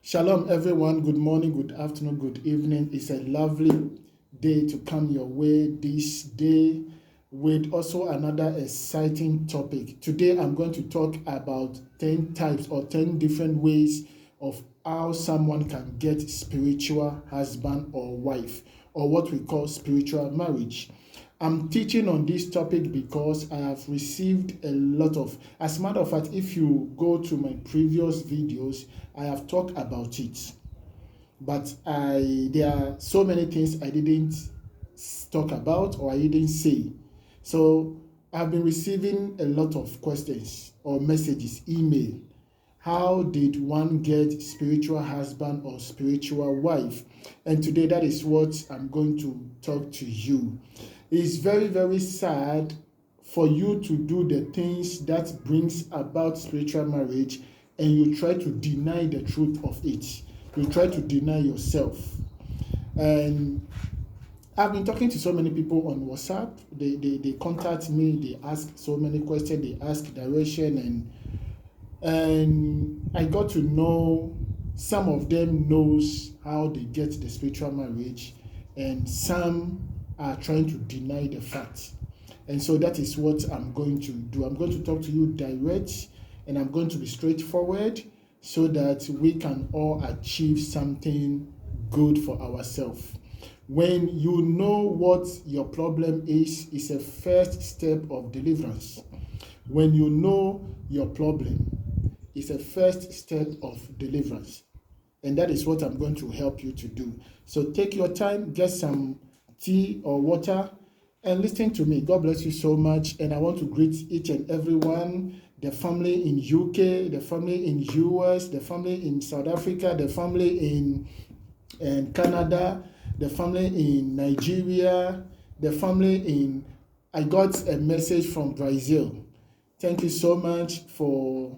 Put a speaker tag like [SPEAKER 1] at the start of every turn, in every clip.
[SPEAKER 1] Shalom, everyone. Good morning, good afternoon, good evening. It's a lovely day to come your way this day with also another exciting topic. Today, I'm going to talk about 10 types or 10 different ways of how someone can get spiritual husband or wife, or what we call spiritual marriage. I'm teaching on this topic because I have received a lot of, as a matter of fact, if you go to my previous videos, I have talked about it. But there are so many things I didn't talk about or I didn't say. So I've been receiving a lot of questions or messages, email. How did one get spiritual husband or spiritual wife? And today that is what I'm going to talk to you. It's very, very sad for you to do the things that brings about spiritual marriage and you try to deny the truth of it. You try to deny yourself. And I've been talking to so many people on WhatsApp. They contact me, they ask so many questions, they ask direction, and I got to know some of them knows how they get the spiritual marriage, and some are trying to deny the fact. And so that is what I'm going to do. I'm going to talk to you direct, and I'm going to be straightforward so that we can all achieve something good for ourselves. When you know what your problem is, it's a first step of deliverance. When you know your problem, it's a first step of deliverance. And that is what I'm going to help you to do. So take your time, get some tea or water, and listen to me. God bless you so much. And I want to greet each and everyone, the family in UK, the family in US, the family in South Africa, the family in Canada, the family in Nigeria, the family in... I got a message from Brazil. Thank you so much for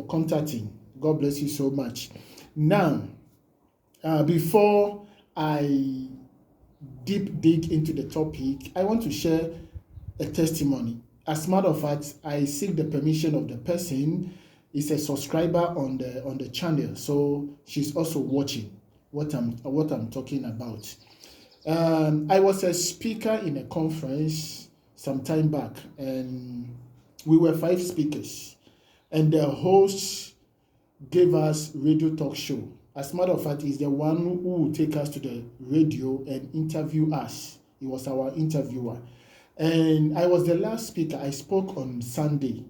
[SPEAKER 1] contacting. God bless you so much. Now, before I deep dig into the topic, I want to share a testimony. As a matter of fact, I seek the permission of the person. Is a subscriber on the channel, so she's also watching what I'm talking about. I was a speaker in a conference some time back, and we were 5 speakers, and the host gave us radio talk show. As a matter of fact, he's the one who will take us to the radio and interview us. He was our interviewer. And I was the last speaker. I spoke on Sunday.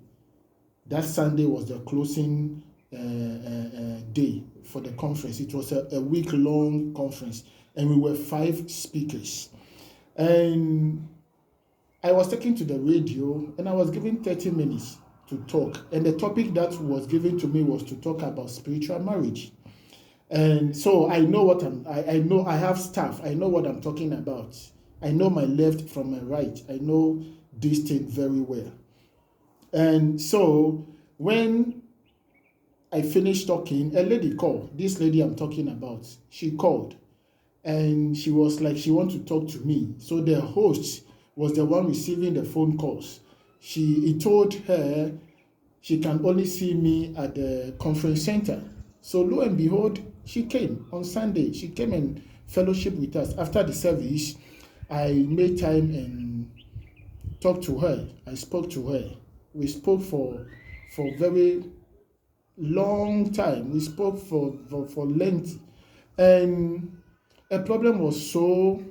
[SPEAKER 1] That Sunday was the closing day for the conference. It was a week-long conference, and we were 5 speakers. And I was taken to the radio, and I was given 30 minutes to talk. And the topic that was given to me was to talk about spiritual marriage. And so I know what I know. I have staff. I know what I'm talking about. I know my left from my right. I know this thing very well. And so when I finished talking, a lady called. This lady I'm talking about, she called. And she was like, she wanted to talk to me. So the host was the one receiving the phone calls. He told her she can only see me at the conference center. So lo and behold, she came on Sunday. She came and fellowship with us. After the service, I made time and talked to her. I spoke to her. We spoke for very long time. We spoke for length. And a problem was so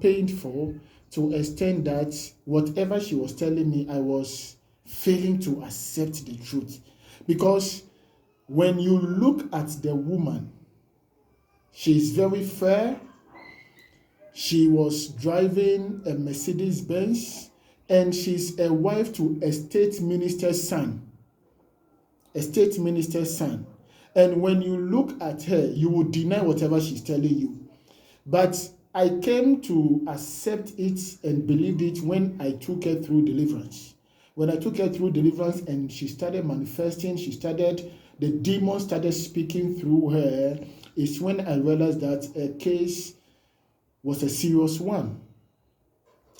[SPEAKER 1] painful to extend that whatever she was telling me, I was failing to accept the truth. Because when you look at the woman, she is very fair. She was driving a Mercedes Benz, and she's a wife to a state minister's son. A state minister's son. And when you look at her, you will deny whatever she's telling you. But I came to accept it and believed it when I took her through deliverance. When I took her through deliverance and she started manifesting, the demon started speaking through her, is when I realized that a case was a serious one.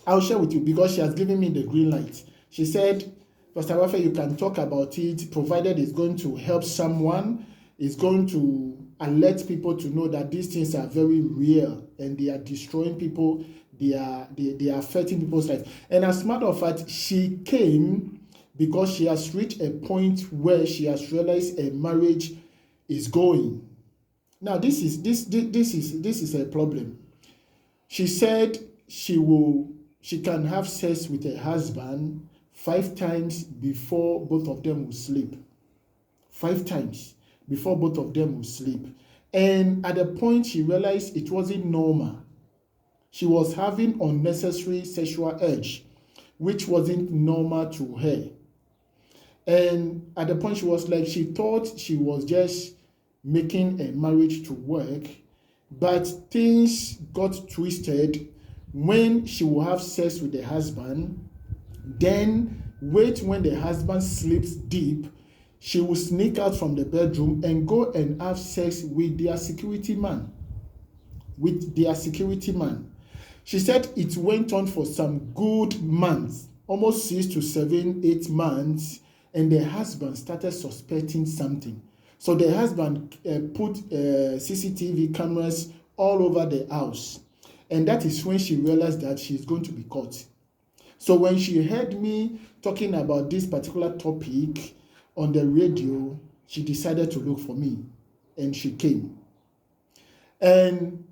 [SPEAKER 1] I'll share with you because she has given me the green light. She said, Pastor Rafa, you can talk about it, provided it's going to help someone It's going to alert people to know that these things are very real and they are destroying people. They are affecting people's life. And as a matter of fact, she came because she has reached a point where she has realized a marriage is going. Now, this is a problem. She said she can have sex with her husband 5 times before both of them will sleep. 5 times before both of them will sleep. And at a point, she realized it wasn't normal. She was having unnecessary sexual urge, which wasn't normal to her. And at the point, she was like, she thought she was just making a marriage to work, but things got twisted when she will have sex with the husband. Then wait when the husband sleeps deep, she will sneak out from the bedroom and go and have sex with their security man. She said it went on for some good months, almost 6 to 7, 8 months, and the husband started suspecting something. So the husband put CCTV cameras all over the house. And that is when she realized that she's going to be caught. So when she heard me talking about this particular topic on the radio, she decided to look for me. And she came. And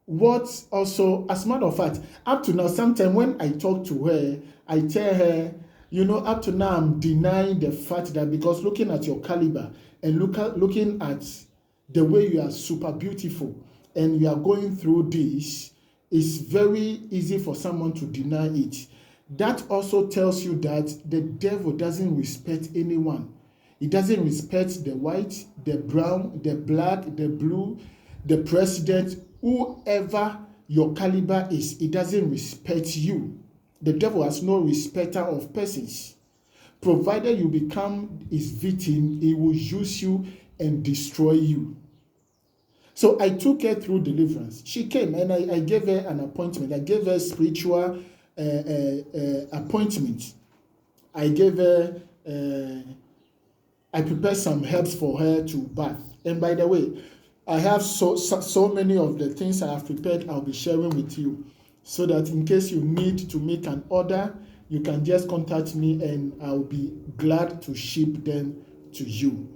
[SPEAKER 1] what also, as a matter of fact, up to now, sometimes when I talk to her, I tell her, up to now I'm denying the fact that, because looking at your caliber and looking at the way you are super beautiful and you are going through this, it's very easy for someone to deny it. That also tells you that the devil doesn't respect anyone. He doesn't respect the white, the brown, the black, the blue, the president, whoever your caliber is. He doesn't respect you. The devil has no respecter of persons. Provided you become his victim, he will use you and destroy you. So I took her through deliverance. She came and I gave her an appointment. I gave her spiritual appointment. I gave her, I prepared some herbs for her to bath. And by the way, I have so many of the things I have prepared I'll be sharing with you, so that in case you need to make an order, you can just contact me and I'll be glad to ship them to you.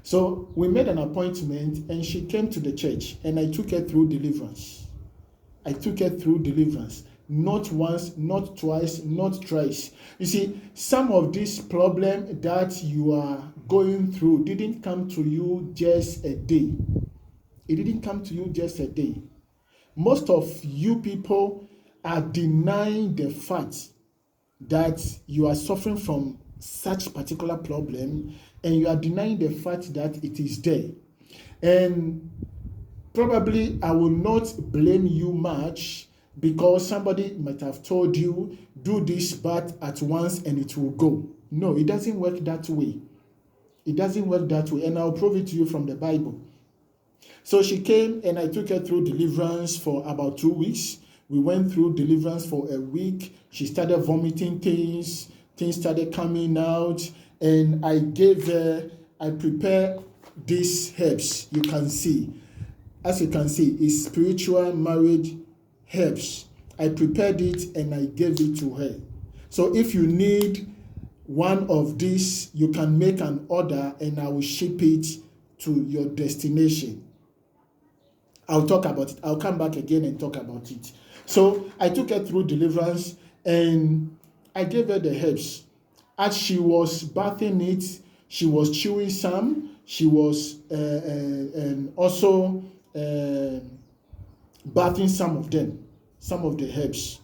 [SPEAKER 1] So we made an appointment and she came to the church and I took her through deliverance. Not once, not twice, not thrice. You see, some of this problem that you are going through didn't come to you just a day. It didn't come to you just a day. Most of you people are denying the fact that you are suffering from such particular problem, and you are denying the fact that it is there. And probably I will not blame you much, because somebody might have told you, do this bath at once and it will go. No, it doesn't work that way. It doesn't work that way. And I'll prove it to you from the Bible. So she came and I took her through deliverance for about 2 weeks. We went through deliverance for a week. She started vomiting things. Things started coming out. And I prepared these herbs. You can see. As you can see, it's spiritual marriage herbs. I prepared it and I gave it to her. So if you need one of these, you can make an order and I will ship it to your destination. I'll talk about it. I'll come back again and talk about it. So I took her through deliverance and I gave her the herbs. As she was bathing it, she was chewing some. She was also bathing some of them, some of the herbs.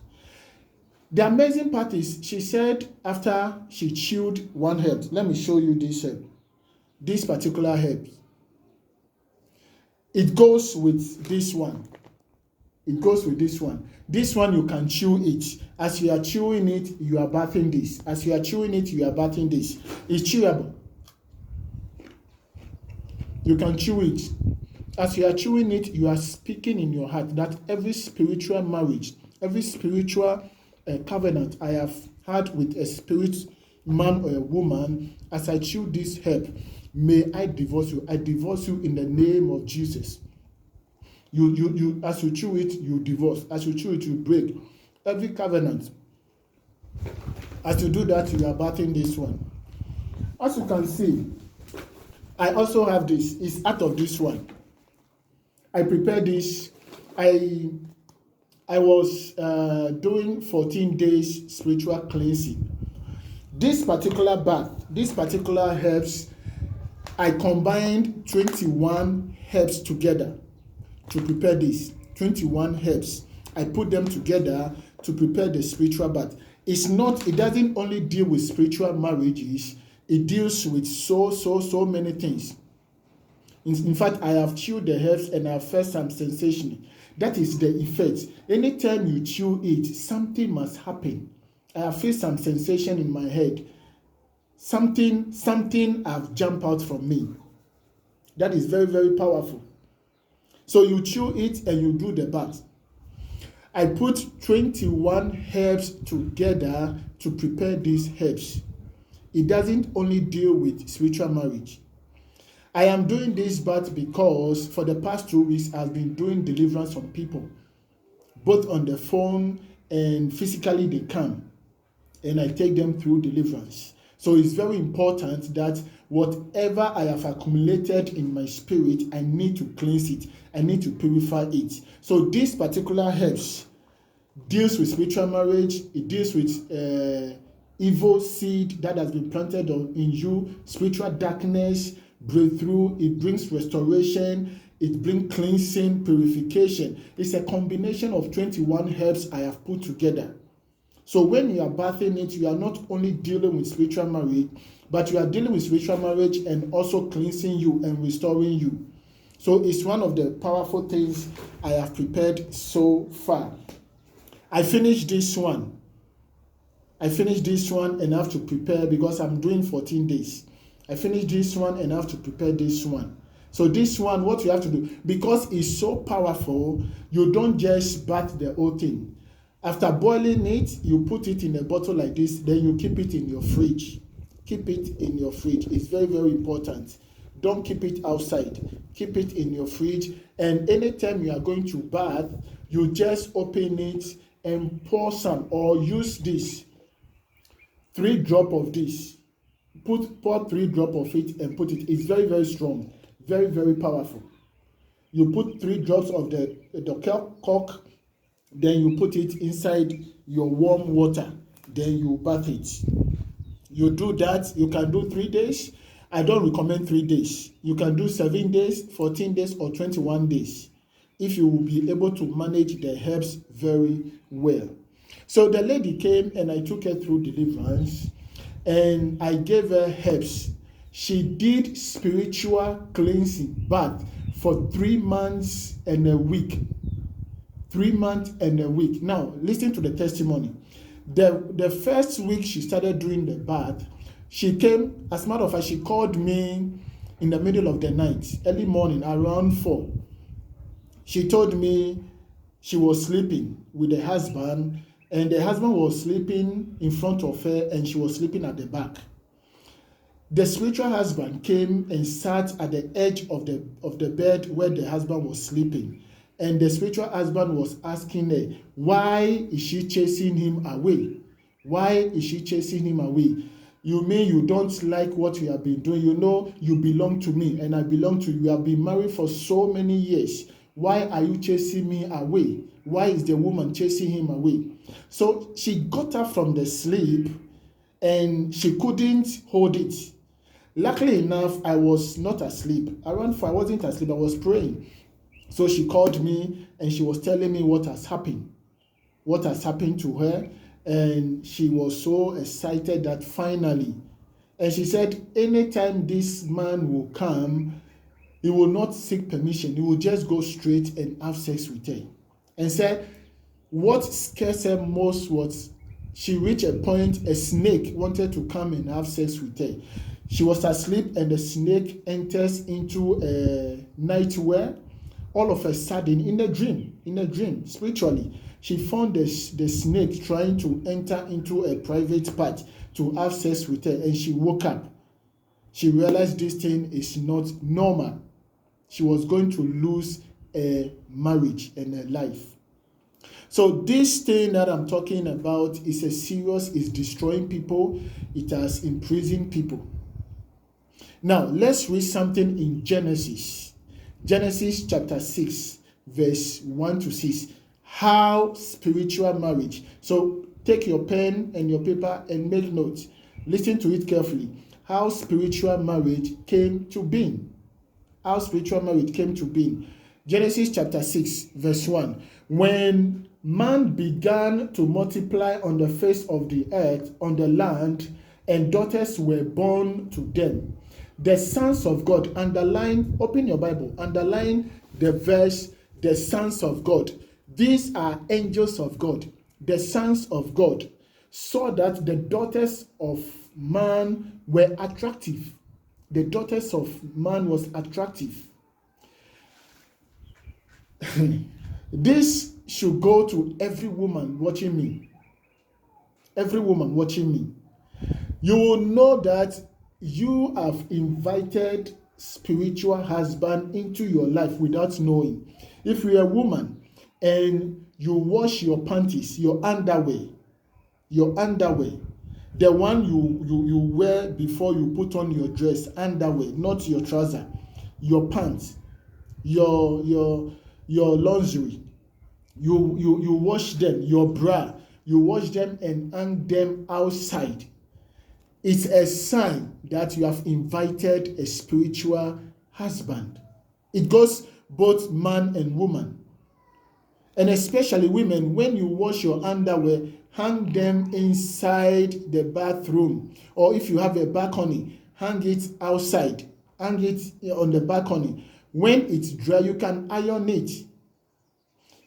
[SPEAKER 1] The amazing part is, she said after she chewed one herb, let me show you this herb, this particular herb. It goes with this one. It goes with this one. This one you can chew it. As you are chewing it, you are bathing this. As you are chewing it, you are bathing this. It's chewable. You can chew it. As you are chewing it, you are speaking in your heart that every spiritual marriage, every spiritual covenant I have had with a spirit man or a woman, as I chew this herb, may I divorce you. I divorce you in the name of Jesus. You as you chew it, you divorce. As you chew it, you break every covenant. As you do that, you are battling this one. As you can see, I also have this. It's out of this one. I prepared this. I was doing 14 days spiritual cleansing. This particular bath, this particular herbs, I combined 21 herbs together to prepare this. 21 herbs. I put them together to prepare the spiritual bath. It doesn't only deal with spiritual marriages, it deals with so many things. In fact, I have chewed the herbs and I have felt some sensation. That is the effect. Anytime you chew it, something must happen. I have felt some sensation in my head. Something have jumped out from me. That is very, very powerful. So you chew it and you do the bath. I put 21 herbs together to prepare these herbs. It doesn't only deal with spiritual marriage. I am doing this bath because for the past 2 weeks I've been doing deliverance from people, both on the phone and physically they come, and I take them through deliverance. So it's very important that whatever I have accumulated in my spirit, I need to cleanse it. I need to purify it. So this particular herbs deals with spiritual marriage. It deals with evil seed that has been planted in you, spiritual darkness, breakthrough. It brings restoration. It brings cleansing, purification. It's a combination of 21 herbs I have put together. So when you are bathing it, you are not only dealing with spiritual marriage, but you are dealing with spiritual marriage and also cleansing you and restoring you. So it's one of the powerful things I have prepared so far. I finished this one and I have to prepare because I'm doing 14 days. I finished this one and I have to prepare this one. So this one, what you have to do, because it's so powerful, you don't just bath the whole thing. After boiling it, you put it in a bottle like this, then you keep it in your fridge. Keep it in your fridge. It's very, very important. Don't keep it outside. Keep it in your fridge. And anytime you are going to bath, you just open it and pour some, or use this. 3 drops of this. Pour 3 drops of it and put it. It's very, very strong. Very, very powerful. You put 3 drops of the cork, then you put it inside your warm water, then you bath it. You do that. You can do 3 days. I don't recommend 3 days. You can do 7 days, 14 days, or 21 days if you will be able to manage the herbs very well. So the lady came and I took her through deliverance and I gave her herbs. She did spiritual cleansing bath for 3 months and a week. 3 months and a week. Now, listen to the testimony. The first week she started doing the bath, she came, as a matter of fact, she called me in the middle of the night, early morning, around 4. She told me she was sleeping with the husband, and the husband was sleeping in front of her, and she was sleeping at the back. The spiritual husband came and sat at the edge of the bed where the husband was sleeping. And the spiritual husband was asking her, why is she chasing him away? Why is she chasing him away? You mean you don't like what you have been doing? You know you belong to me and I belong to you. You have been married for so many years. Why are you chasing me away? Why is the woman chasing him away? So she got up from the sleep and she couldn't hold it. Luckily enough, I was not asleep. Around 4, I wasn't asleep. I was praying. So she called me and she was telling me what has happened to her. And she was so excited that finally, and she said, anytime this man will come, he will not seek permission. He will just go straight and have sex with her. And said, what scares her most was she reached a point, a snake wanted to come and have sex with her. She was asleep and the snake enters into a nightwear. All of a sudden, in a dream, spiritually, she found the snake trying to enter into a private part to have sex with her, and she woke up. She realized this thing is not normal. She was going to lose a marriage and a life. So this thing that I'm talking about is it's destroying people. It has imprisoned people. Now, let's read something in Genesis. Genesis chapter 6, verse 1 to 6. How spiritual marriage. So take your pen and your paper and make notes. Listen to it carefully. How spiritual marriage came to being. How spiritual marriage came to being. Genesis chapter 6, verse 1. When man began to multiply on the face of the earth, on the land, and daughters were born to them, the sons of God, underline, open your Bible, underline the verse, the sons of God. These are angels of God. The sons of God saw that the daughters of man were attractive. The daughters of man was attractive. This should go to every woman watching me. Every woman watching me. You will know that you have invited spiritual husband into your life without knowing. If you're a woman and you wash your panties, your underwear, the one you wear before you put on your dress, underwear, not your trouser, your pants, your lingerie, you wash them, your bra, you wash them and hang them outside. It's a sign that you have invited a spiritual husband. It goes both man and woman. And especially women, when you wash your underwear, hang them inside the bathroom. Or if you have a balcony, hang it outside. Hang it on the balcony. When it's dry, you can iron it.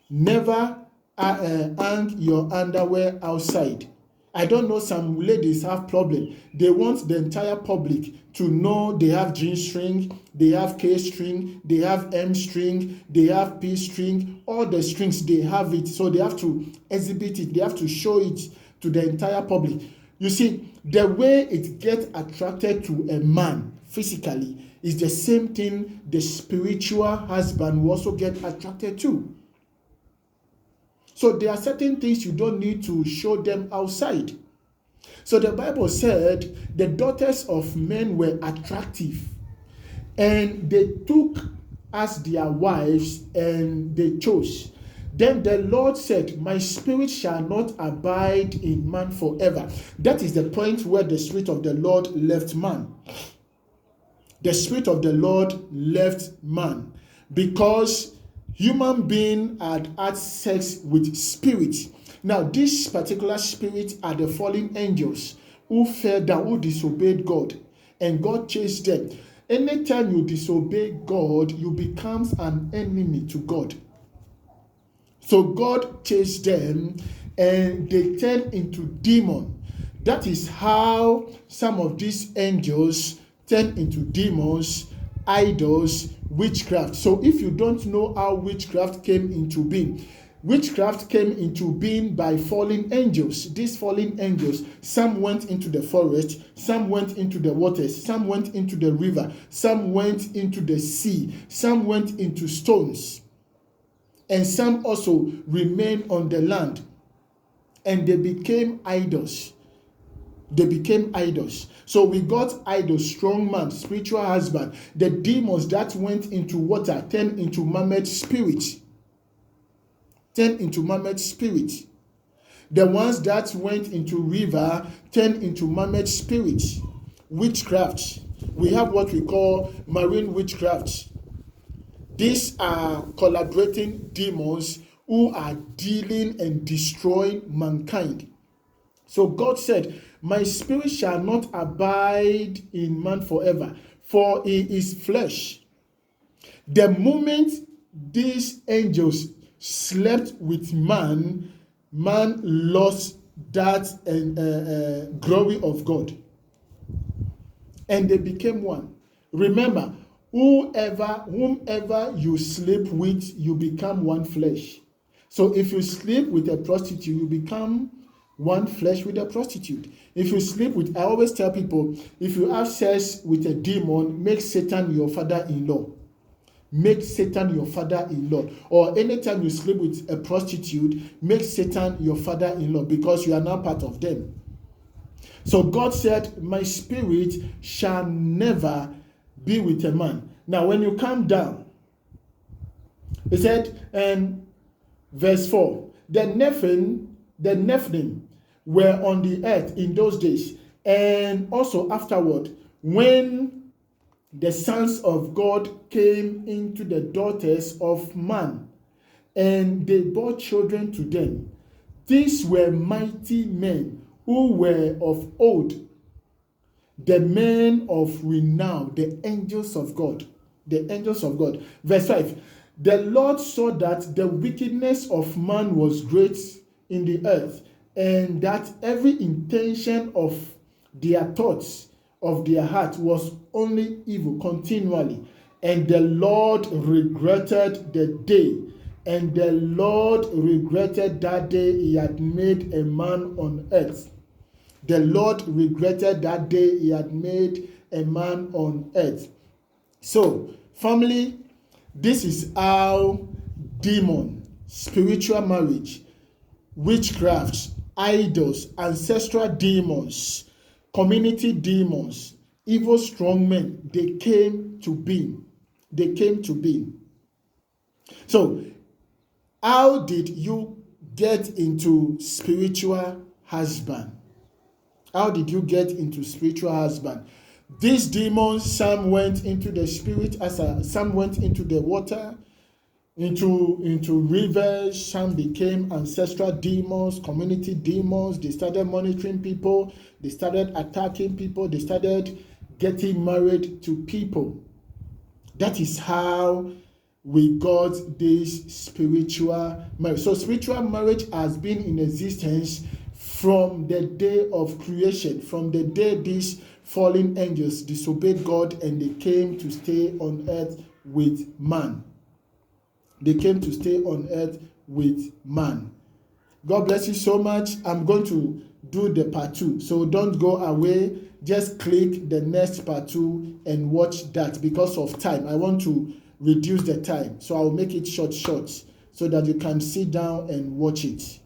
[SPEAKER 1] Never hang your underwear outside. I don't know, some ladies have problem. They want the entire public to know they have G string, they have K string, they have M string, they have P string, all the strings, they have it. So they have to exhibit it, they have to show it to the entire public. You see, the way it gets attracted to a man physically is the same thing the spiritual husband will also get attracted to. So there are certain things you don't need to show them outside. So the Bible said the daughters of men were attractive, and they took as their wives and they chose. Then the Lord said, my spirit shall not abide in man forever. That is the point where the spirit of the Lord left man. The spirit of the Lord left man because human being had sex with spirit. Now, this particular spirit are the fallen angels who fell down, who disobeyed God, and God chased them. Anytime you disobey God, you become an enemy to God. So God chased them, and they turned into demons. That is how some of these angels turn into demons, idols, witchcraft. So if you don't know how witchcraft came into being, witchcraft came into being by fallen angels. These fallen angels, some went into the forest, some went into the waters, some went into the river, some went into the sea, some went into stones, and some also remained on the land, and they became idols. They became idols. So we got idols, strong man, spiritual husband. The demons that went into water turned into mermaid spirits. Turned into mermaid spirits. The ones that went into river turned into mermaid spirits. Witchcraft. We have what we call marine witchcraft. These are collaborating demons who are dealing and destroying mankind. So God said, my spirit shall not abide in man forever, for he is flesh. The moment these angels slept with man, man lost that glory of God. And they became one. Remember, whomever you sleep with, you become one flesh. So if you sleep with a prostitute, you become one flesh with a prostitute. If you sleep with, I always tell people, if you have sex with a demon, make Satan your father-in-law. Make Satan your father-in-law. Or anytime you sleep with a prostitute, make Satan your father-in-law, because you are now part of them. So God said, my spirit shall never be with a man. Now when you come down, he said, and verse 4, the Nephilim were on the earth in those days, and also afterward, when the sons of God came into the daughters of man, and they bore children to them. These were mighty men who were of old, the men of renown, the angels of God. The angels of God. Verse 5, the Lord saw that the wickedness of man was great in the earth, and that every intention of their thoughts, of their heart, was only evil continually. And the Lord regretted the day, and the Lord regretted that day he had made a man on earth. The Lord regretted that day he had made a man on earth. So, family, this is how demon, spiritual marriage, witchcraft, idols, ancestral demons, community demons, evil strongmen, they came to be. They came to be. So, how did you get into spiritual husband? How did you get into spiritual husband? These demons, some went into the spirit, some went into the water, into rivers. Some became ancestral demons, community demons. They started monitoring people. They started attacking people. They started getting married to people. That is how we got this spiritual marriage. So spiritual marriage has been in existence from the day of creation, from the day these fallen angels disobeyed God and they came to stay on earth with man. They came to stay on earth with man. God bless you so much. I'm going to do the part 2. So don't go away. Just click the next part 2 and watch that. Because of time, I want to reduce the time. So I'll make it short so that you can sit down and watch it.